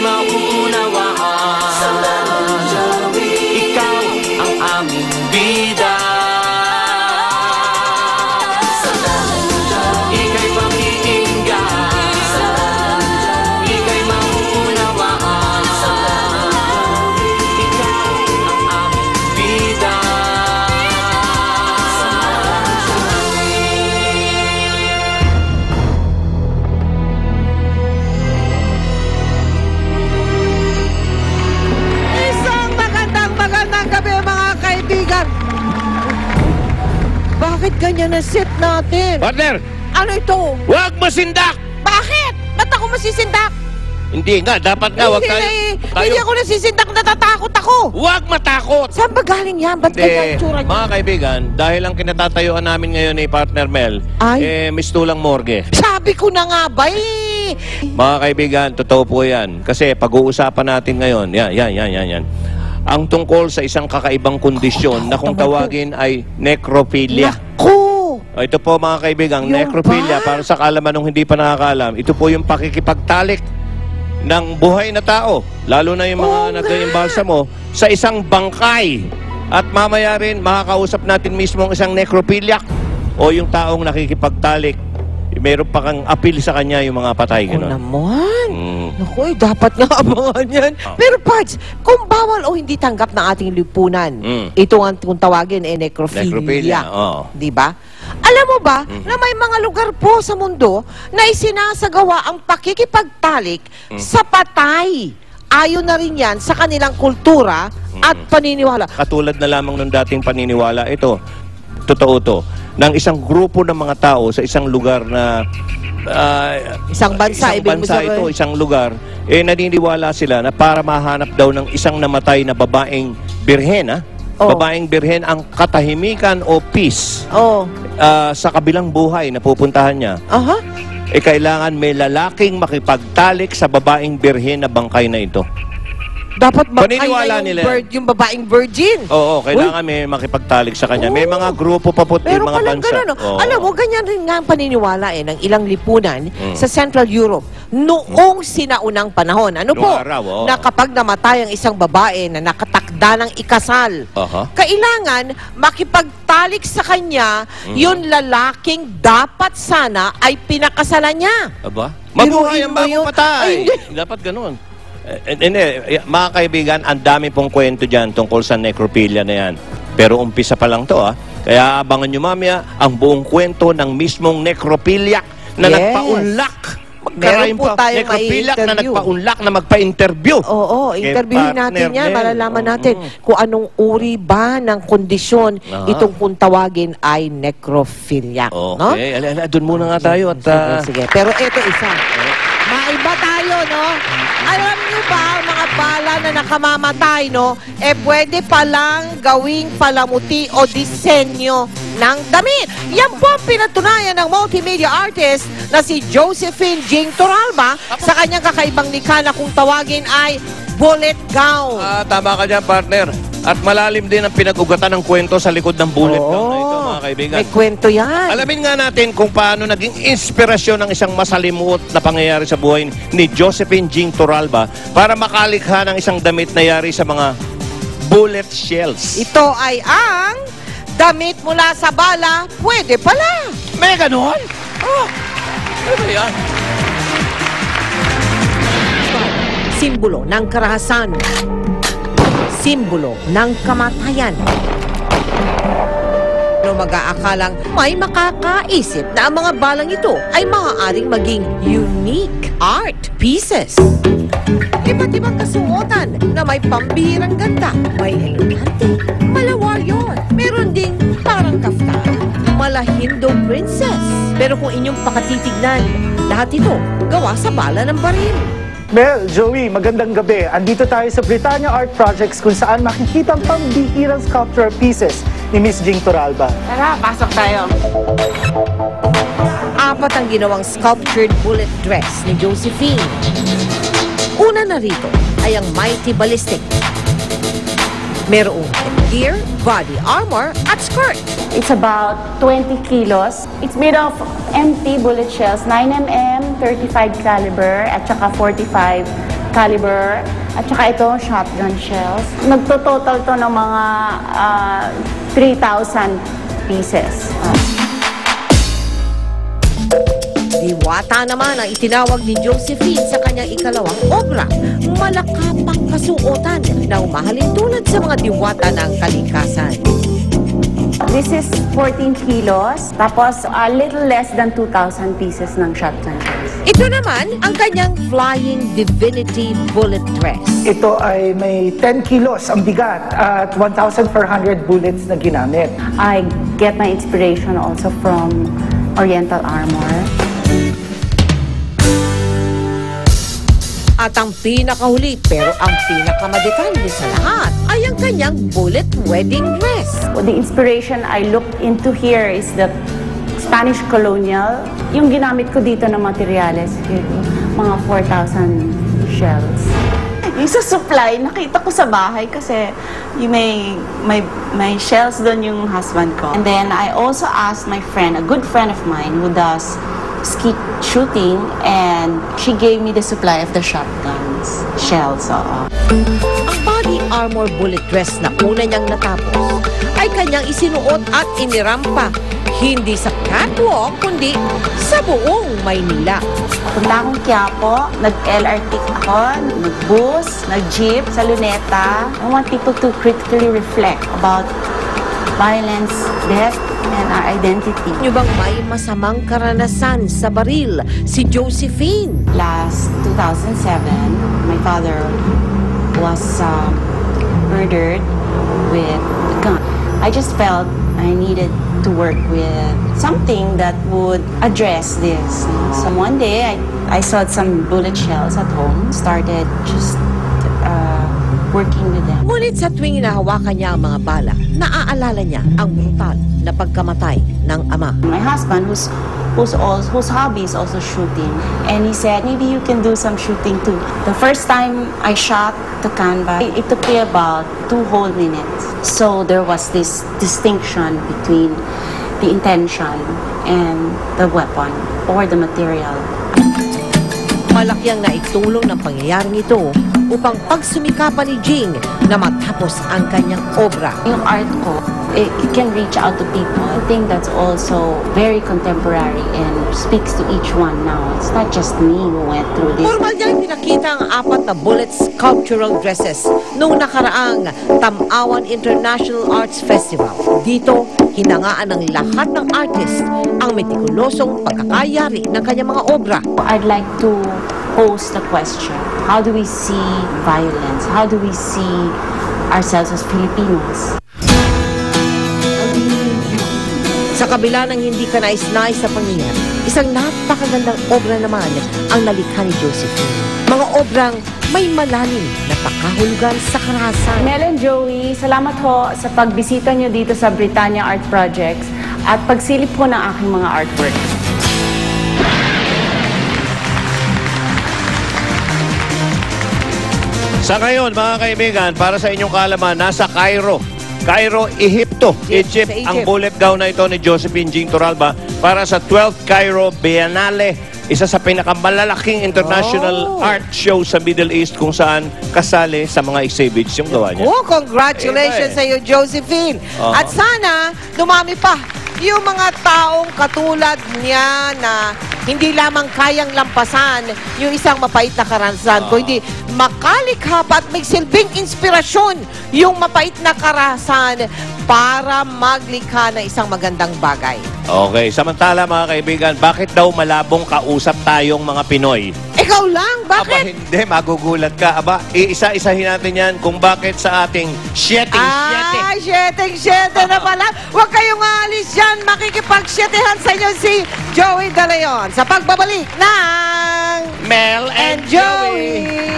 mauunawaan. Salamat, Joey. Ikaw ang aming bida. Salamat, Joey. Ika'y pag-iinggan. Salamat, Joey. Ika'y mauunawaan. Salamat, Joey. Ikaw ang aming bida. Magandang gabi mga kaibigan. Bakit ganyan na set natin? Partner, Ano ito? huwag masindak! Bakit? Ba't ako masisindak? Hindi nga, dapat nga, huwag tayo. Hindi ako nasisindak, natatakot ako. Huwag matakot! Saan ba galing yan? Ba't ganyan ang tsura niya? Mga kaibigan, dahil ang kinatatayuan namin ngayon ni Partner Mel, Ay. mistulang morgue. Sabi ko na nga ba eh. Mga kaibigan, totoo po yan. Kasi pag-uusapan natin ngayon, yan. Ang tungkol sa isang kakaibang kondisyon na kung tawagin ay necrophilia. Naku! Ito po mga kaibigan, Yung necrophilia, ba? para sa kaalaman ng hindi pa nakakaalam, ito po yung pakikipagtalik ng buhay na tao, lalo na yung Oo mga nga. nag-iimbalsa mo, sa isang bangkay. At mamaya rin, makakausap natin mismo ang isang necrophiliac o yung taong nakikipagtalik. Meron pa kang appeal sa kanya yung mga patay. Ako Gano'n. naman. Mm. Naku, dapat nga abangan yan. Ah. Pero Pards, kung bawal o hindi tanggap ng ating lipunan, ito ang kung tawagin necrophilia. Necrophilia, oo. Di ba? Alam mo ba na may mga lugar po sa mundo na isinasagawa ang pakikipagtalik sa patay. Ayon na rin yan sa kanilang kultura at paniniwala. Katulad na lamang ng dating paniniwala, ito, totoo to, ng isang grupo ng mga tao sa isang lugar na Isang bansa, ibig mo sabihin. isang lugar, naniniwala sila na para mahanap daw ng isang namatay na babaeng birhen, Oh. babaeng birhen ang katahimikan o peace Oh. sa kabilang buhay na pupuntahan niya, Aha. kailangan may lalaking makipagtalik sa babaeng birhen na bangkay na ito. Dapat Paniniwala makay na nila. yung babaeng virgin. Oo, kailangan may makipagtalik sa kanya. May mga grupo pa po, Pero mga palang bansa. ganun, no? Oo. Alam mo, ganyan rin nga ang paniniwala ng ilang lipunan sa Central Europe noong sinaunang panahon. Ano Noong po? araw, oo. Na kapag namatay ang isang babae na nakatakda ng ikasal, Aha. kailangan makipagtalik sa kanya yung lalaking dapat sana ay pinakasalan niya. Aba? Mabuhay ang Biruin mo yun. bagong patay. Ay, hindi. Dapat ganun. Mga kaibigan, ang dami pong kwento dyan tungkol sa necrophilia na yan. Pero umpisa pa lang to, Kaya abangan nyo mamaya ang buong kwento ng mismong necrophiliac na Yes. nagpaunlak. Magkarain Meron po pa. tayong Necrophiliac na mai-interview. nagpaunlak na magpa-interview. Oo, Kay interviewin natin partner yan. Mel. Malalaman natin kung anong uri ba ng kondisyon itong kung tawagin ay necrophilia. No? Okay, doon muna nga tayo. At, Sige. Pero ito isa. Maiba tayo, no? Alam niyo ba, mga bala na nakamamatay, no? Pwede palang gawing palamuti o disenyo ng damit. Yan po ang pinatunayan ng multimedia artist na si Josephine Jing Toralba sa kanyang kakaibang likha na kung tawagin ay bullet gown. tama ka dyan, partner. At malalim din ang pinag-ugatan ng kwento sa likod ng bullet gown na ito, mga kaibigan. May kwento yan. Alamin nga natin kung paano naging inspirasyon ng isang masalimuot na pangyayari sa buhay ni Josephine Jing Toralba para makalikha ng isang damit na yari sa mga bullet shells. Ito ay ang damit mula sa bala, pwede pala. May ganon? Oh, ano ba yan? Simbolo ng karahasan. Simbolo ng kamatayan. Ano mag-aakalang may makakaisip na ang mga balang ito ay maaaring maging unique art pieces. Iba't ibang kasuotan na may pambihirang ganda, may elegante, mala warrior, meron ding parang kaftan, mala Hindu princess. Pero kung inyong pakatitignan, lahat ito gawa sa bala ng baril. Mel, Joey, magandang gabi. Andito tayo sa Britannia Art Projects kung saan makikita ang pambihirang sculptural pieces ni Miss Jing Toralba. Tara, pasok tayo. Apat ang ginawang sculptured bullet dress ni Josephine. Una na rito ay ang mighty ballistic. Merong gear, body armor at skirt. It's about 20 kilos. It's made of empty bullet shells, 9mm, 35 caliber, at saka 45 caliber, at saka ito, shotgun shells. Nagtototal to ng mga 3,000 pieces. Diwata naman ang itinawag ni Josephine sa kanyang ikalawang obra, malakapang kasuotan na umahalin tulad sa mga diwata ng kalikasan. This is 14 kilos, tapos a little less than 2,000 pieces ng shotgun shells. Ito naman ang kanyang Flying Divinity Bullet Dress. Ito ay may 10 kilos ang bigat at 1,400 bullets na ginamit. I get my inspiration also from Oriental armor. At ang pinakahuli pero ang pinakamadetalye sa lahat ay ang kanyang bullet wedding dress. The inspiration I looked into here is the Spanish colonial. Yung ginamit ko dito na materyales, mga 4,000 shells. Yung sa supply, nakita ko sa bahay kasi yung may shells doon yung husband ko. And then I also asked my friend, a good friend of mine who does skeet shooting, and she gave me the supply of the shotguns, shells. Ang body armor bullet dress na una niyang natapos ay kanyang isinuot at inirampa hindi sa catwalk kundi sa buong Maynila. Punta akong Quiapo, nag-LRT ako, nag-bus, nag-jeep sa Luneta. I want people to critically reflect about violence, death, and our identity. Niyo bang may masamang karanasan sa baril si Josephine? Last 2007, my father was murdered with a gun. I just felt I needed to work with something that would address this. So one day, I saw some bullet shells at home, started just working with them. Ngunit sa tuwing inahawakan niya ang mga bala, naaalala niya ang brutal na pagkamatay ng ama. My husband, whose hobby is also shooting, and he said, maybe you can do some shooting too. The first time I shot the canvas, it took me about 2 whole minutes. So there was this distinction between the intention and the weapon or the material. Malaki ang naitulong ng pangyayaring ito upang pagsumikapan ni Jing na matapos ang kanyang obra. Yung art ko, it can reach out to people. I think that's also very contemporary and speaks to each one now. It's not just me who went through this. Formal niyang pinakita ang 4 na bullet sculptural dresses noong nakaraang Tamawan International Arts Festival. Dito, hinangaan ng lahat ng artist ang metikulosong pagkakayari ng kanyang mga obra. I'd like to pose the question, how do we see violence? How do we see ourselves as Filipinos? Sa kabila ng hindi ka nais-nais sa pangyayari, isang napakagandang obra naman ang nalikha ni Josephine. Mga obrang may malalim na pakahulugan sa karahasan. Mel and Joey, salamat ho sa pagbisita nyo dito sa Britannia Art Projects at pagsilip po ng aking mga artwork. Sa ngayon, mga kaibigan, para sa inyong kaalaman, nasa Cairo, Ehipto, Egypt, sa Egypt. ang bullet gown na ito ni Josephine Jing Turalba para sa 12th Cairo Biennale, isa sa pinakamalalaking international art show sa Middle East kung saan kasali sa mga exhibits yung gawa niya. Oh, congratulations sa iyo, Josephine. At sana, dumami pa yung mga taong katulad niya na hindi lamang kayang lampasan yung isang mapait na karanasan, kundi makalikha pa at may silbing inspirasyon yung mapait na karanasan para maglikha ng isang magandang bagay. Okay, samantala mga kaibigan, bakit daw malabong kausap tayong mga Pinoy? Ikaw lang, Aba, bakit? hindi, magugulat ka. Aba, iisa-isahin natin yan kung bakit sa ating siyeteng-siyete. Ay, siyeteng-siyete na pala. Huwag kayong aalis dyan. Makikipag-syetehan sa inyo si Joey De Leon sa pagbabalik ng Mel and Joey.